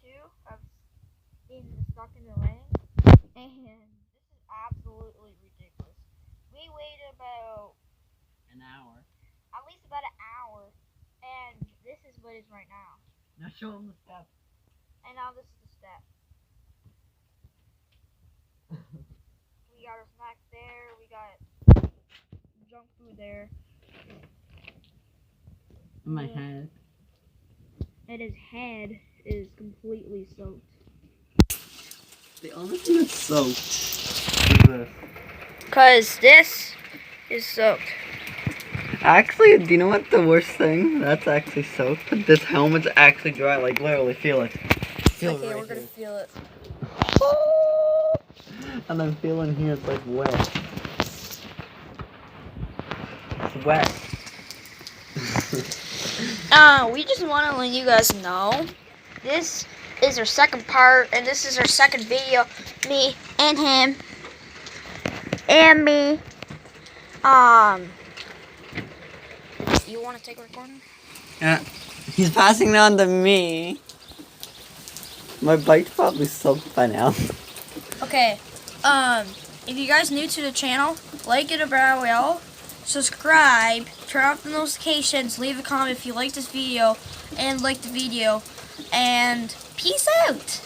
two of in Stuck in the Lane, and this is absolutely ridiculous. We waited about an hour. at least about an hour, and this is what it is right now. Now show him the step. And now this is the step. We got our snacks there. We got junk food there. My head. And his head is completely soaked. The only thing that's soaked is this. Cause this is soaked. Actually, do you know what the worst thing? That's actually soaked. But this helmet's actually dry. Like, literally, feel it. Feel it right We're gonna here. feel it. And I'm feeling here, it's like wet. It's wet. We just want to let you guys know this is our second part, and this is our second video. Me and him and me. You want to take a recording? Yeah. He's passing it on to me. My bike's probably soaked by now. Okay. If you guys new to the channel, like it about well, subscribe, turn off the notifications, leave a comment if you like this video, and like the video, and peace out.